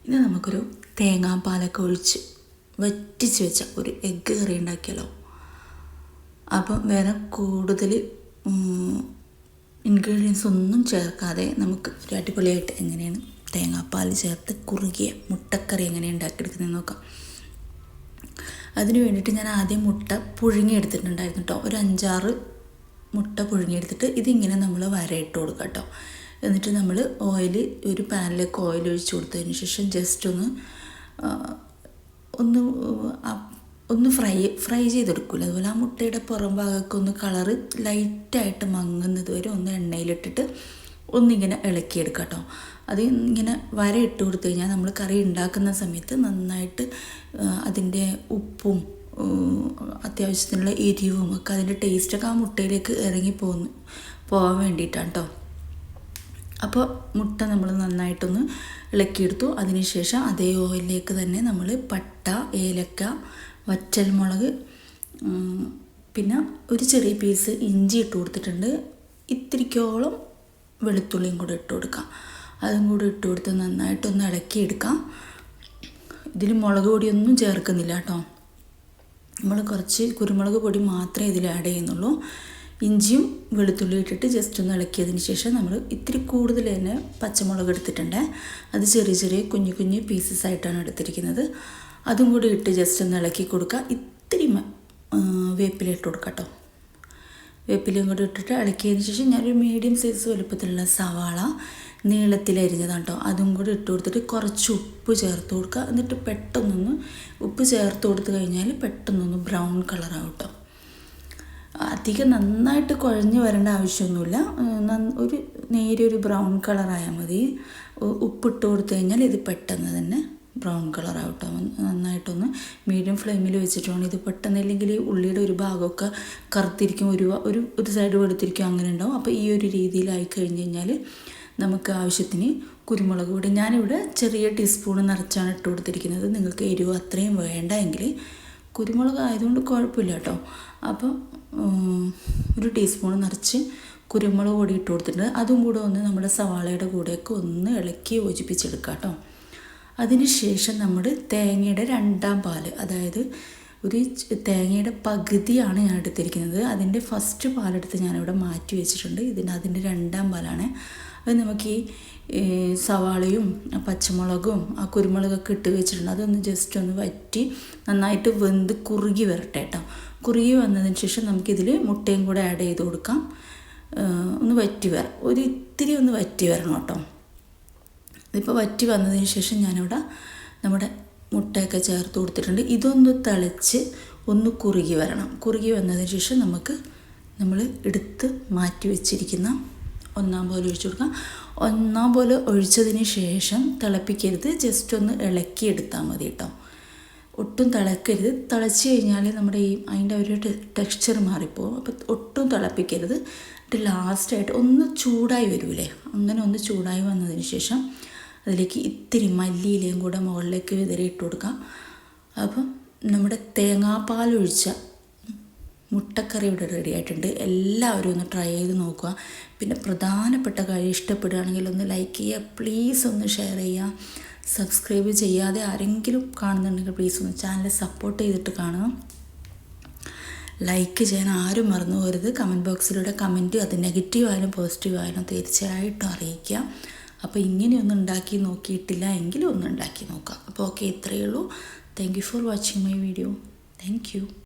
ഇനി നമുക്കൊരു തേങ്ങാപ്പാലൊക്കെ ഒഴിച്ച് വറ്റിച്ച് വെച്ച ഒരു എഗ്ഗ് കറി ഉണ്ടാക്കിയാലോ. അപ്പം വേറെ കൂടുതൽ ഇൻഗ്രീഡിയൻസ് ഒന്നും ചേർക്കാതെ നമുക്ക് ഒരു അടിപൊളിയായിട്ട് എങ്ങനെയാണ് തേങ്ങാപ്പാൽ ചേർത്ത് കുറുകിയ മുട്ടക്കറി എങ്ങനെ ഉണ്ടാക്കിയെടുക്കുന്നതെന്ന് നോക്കാം. അതിന് വേണ്ടിയിട്ട് ഞാൻ ആദ്യം മുട്ട പുഴുങ്ങിയെടുത്തിട്ടുണ്ടായിരുന്നു കേട്ടോ. ഒരു 5-6 മുട്ട പുഴുങ്ങിയെടുത്തിട്ട് ഇതിങ്ങനെ നമ്മൾ വരയിട്ട് കൊടുക്കുക കേട്ടോ. എന്നിട്ട് നമ്മൾ ഒരു പാനിലേക്ക് ഓയിൽ ഒഴിച്ച് കൊടുത്തതിന് ശേഷം ജസ്റ്റ് ഒന്ന് ഫ്രൈ ചെയ്തെടുക്കില്ല. അതുപോലെ ആ മുട്ടയുടെ പുറം ഭാഗമൊക്കെ ഒന്ന് കളറ് ലൈറ്റായിട്ട് മങ്ങുന്നത് വരെ ഒന്ന് എണ്ണയിലിട്ടിട്ട് ഒന്നിങ്ങനെ ഇളക്കിയെടുക്കുക കേട്ടോ. അത് ഇങ്ങനെ വര ഇട്ട് കൊടുത്തു കഴിഞ്ഞാൽ നമ്മൾ കറി ഉണ്ടാക്കുന്ന സമയത്ത് നന്നായിട്ട് അതിൻ്റെ ഉപ്പും അത്യാവശ്യത്തിനുള്ള എരിവും ഒക്കെ അതിൻ്റെ ടേസ്റ്റൊക്കെ ആ മുട്ടയിലേക്ക് പോകാൻ വേണ്ടിയിട്ടാണ് കേട്ടോ. അപ്പോൾ മുട്ട നമ്മൾ നന്നായിട്ടൊന്ന് ഇളക്കിയെടുത്തു. അതിനുശേഷം അതേ ഓയിലിലേക്ക് തന്നെ നമ്മൾ പട്ട, ഏലക്ക, വറ്റൽമുളക്, പിന്നെ ഒരു ചെറിയ പീസ് ഇഞ്ചി ഇട്ട് കൊടുത്തിട്ടുണ്ട്. ഇത്തിരിക്കോളം വെളുത്തുള്ളിയും കൂടെ ഇട്ട് കൊടുക്കാം. അതും കൂടി ഇട്ട് കൊടുത്ത് നന്നായിട്ടൊന്ന് ഇളക്കിയെടുക്കാം. ഇതിൽ മുളക് പൊടിയൊന്നും ചേർക്കുന്നില്ല കേട്ടോ. നമ്മൾ കുറച്ച് കുരുമുളക് പൊടി മാത്രമേ ഇതിൽ ആഡ് ചെയ്യുന്നുള്ളൂ. ഇഞ്ചിയും വെളുത്തുള്ളി ഇട്ടിട്ട് ജസ്റ്റ് ഒന്ന് ഇളക്കിയതിന് ശേഷം നമ്മൾ ഇത്തിരി കൂടുതൽ തന്നെ പച്ചമുളക് എടുത്തിട്ടുണ്ട്. അത് ചെറിയ ചെറിയ കുഞ്ഞു കുഞ്ഞു പീസസ് ആയിട്ടാണ് എടുത്തിരിക്കുന്നത്. അതും കൂടി ഇട്ട് ജസ്റ്റ് ഒന്ന് ഇളക്കി കൊടുക്കുക. ഇത്തിരി വേപ്പില ഇട്ട് കൊടുക്കുക കേട്ടോ. വേപ്പിലയും കൂടി ഇട്ടിട്ട് ഇളക്കിയതിന് ശേഷം ഞാനൊരു മീഡിയം സൈസ് വലുപ്പത്തിലുള്ള സവാള നീളത്തിലരിഞ്ഞതാണ് കേട്ടോ. അതും കൂടി ഇട്ട് കൊടുത്തിട്ട് കുറച്ച് ഉപ്പ് ചേർത്ത് കൊടുക്കുക. എന്നിട്ട് പെട്ടെന്നൊന്ന് ഉപ്പ് ചേർത്ത് കൊടുത്തു കഴിഞ്ഞാൽ പെട്ടെന്നൊന്ന് ബ്രൗൺ കളറാവും കേട്ടോ. അധികം നന്നായിട്ട് കുഴഞ്ഞ് വരേണ്ട ആവശ്യമൊന്നുമില്ല. ഒരു നേരിയൊരു ബ്രൗൺ കളറായാൽ മതി. ഉപ്പിട്ട് കൊടുത്തു കഴിഞ്ഞാൽ ഇത് പെട്ടെന്ന് തന്നെ ബ്രൗൺ കളറാവും കേട്ടോ. നന്നായിട്ടൊന്ന് മീഡിയം ഫ്ലെയിമിൽ വെച്ചിട്ട് വേണം ഇത് പെട്ടെന്ന്. അല്ലെങ്കിൽ ഈ ഉള്ളിയുടെ ഒരു ഭാഗമൊക്കെ കറുത്തിരിക്കും, ഒരു സൈഡ് വെളുത്തിരിക്കും, അങ്ങനെ ഉണ്ടാവും. അപ്പോൾ ഈ ഒരു രീതിയിലായി കഴിഞ്ഞ് കഴിഞ്ഞാൽ നമുക്ക് ആവശ്യത്തിന് കുരുമുളക് പൊടി ഞാനിവിടെ ചെറിയ ടീസ്പൂൺ നിറച്ചാണ് ഇട്ട് കൊടുത്തിരിക്കുന്നത്. നിങ്ങൾക്ക് എരിവ് അത്രയും വേണ്ട എങ്കിൽ കുരുമുളക് ആയതുകൊണ്ട് കുഴപ്പമില്ല കേട്ടോ. അപ്പോൾ ഒരു ടീസ്പൂൺ നിറച്ച് കുരുമുളക് പൊടി ഇട്ട് കൊടുത്തിട്ടുണ്ട്. അതും കൂടെ ഒന്ന് നമ്മുടെ സവാളയുടെ കൂടെയൊക്കെ ഒന്ന് ഇളക്കി യോജിപ്പിച്ചെടുക്കുക കേട്ടോ. അതിന് ശേഷം നമ്മൾ തേങ്ങയുടെ 2ാം പാൽ, അതായത് ഒരു തേങ്ങയുടെ പകുതിയാണ് ഞാൻ എടുത്തിരിക്കുന്നത്. അതിൻ്റെ ഫസ്റ്റ് പാലെടുത്ത് ഞാനിവിടെ മാറ്റി വെച്ചിട്ടുണ്ട്. അതിൻ്റെ 2ാം പാലാണ്. അത് നമുക്ക് ഈ സവാളയും പച്ചമുളകും ആ കുരുമുളകൊക്കെ ഇട്ട് വെച്ചിട്ടുണ്ട്. അതൊന്ന് ജസ്റ്റ് ഒന്ന് വറ്റി നന്നായിട്ട് വെന്ത് കുറുകി വരട്ടെ കേട്ടോ. കുറുകി വന്നതിന് ശേഷം നമുക്കിതിൽ മുട്ടയും കൂടെ ആഡ് ചെയ്ത് കൊടുക്കാം. ഒന്ന് ഇത്തിരി ഒന്ന് വറ്റി വരണം കേട്ടോ. ഇതിപ്പോൾ വറ്റി വന്നതിന് ശേഷം ഞാനിവിടെ നമ്മുടെ മുട്ടയൊക്കെ ചേർത്ത് കൊടുത്തിട്ടുണ്ട്. ഇതൊന്ന് തിളച്ച് ഒന്ന് കുറുകി വരണം. കുറുകി വന്നതിന് ശേഷം നമ്മൾ എടുത്ത് മാറ്റി വെച്ചിരിക്കുന്ന 1-ാം പാൽ ഒഴിച്ചു കൊടുക്കാം. 1-ാം പാൽ ഒഴിച്ചതിന് ശേഷം തിളപ്പിക്കരുത്, ജസ്റ്റ് ഒന്ന് ഇളക്കിയെടുത്താൽ മതി കേട്ടോ. ഒട്ടും തിളക്കരുത്. തിളച്ച് കഴിഞ്ഞാൽ നമ്മുടെ അതിൻ്റെ ഒരു ടെക്സ്ചർ മാറിപ്പോകും. അപ്പോൾ ഒട്ടും തിളപ്പിക്കരുത്. എന്നിട്ട് ലാസ്റ്റായിട്ട് ഒന്ന് ചൂടായി വരൂലേ, അങ്ങനെ ഒന്ന് ചൂടായി വന്നതിന് ശേഷം അതിലേക്ക് ഇത്തിരി മല്ലിയിലയും കൂടെ മുകളിലേക്ക് വിതറി ഇട്ട് കൊടുക്കാം. അപ്പം നമ്മുടെ തേങ്ങാപ്പാൽ ഒഴിച്ച മുട്ടക്കറി ഇവിടെ റെഡി ആയിട്ടുണ്ട്. എല്ലാവരും ഒന്ന് ട്രൈ ചെയ്ത് നോക്കുക. പിന്നെ പ്രധാനപ്പെട്ട കാര്യം, ഇഷ്ടപ്പെടുകയാണെങ്കിൽ ഒന്ന് ലൈക്ക് ചെയ്യുക, പ്ലീസ് ഒന്ന് ഷെയർ ചെയ്യുക. സബ്സ്ക്രൈബ് ചെയ്യാതെ ആരെങ്കിലും കാണുന്നുണ്ടെങ്കിൽ പ്ലീസ് ഒന്ന് ചാനൽ സപ്പോർട്ട് ചെയ്തിട്ട് കാണുക. ലൈക്ക് ചെയ്യാൻ ആരും മറന്നു പോകരുത്. കമൻറ്റ് ബോക്സിലൂടെ കമൻറ്റ്, അത് നെഗറ്റീവ് ആയാലും പോസിറ്റീവ് ആയാലും തീർച്ചയായിട്ടും അറിയിക്കുക. അപ്പോൾ ഇങ്ങനെയൊന്നും ഉണ്ടാക്കി നോക്കിയിട്ടില്ല എങ്കിലും ഒന്ന് ഉണ്ടാക്കി നോക്കാം. അപ്പോൾ ഓക്കെ, ഇത്രയേ ഉള്ളൂ. Thank you for watching my video. Thank you.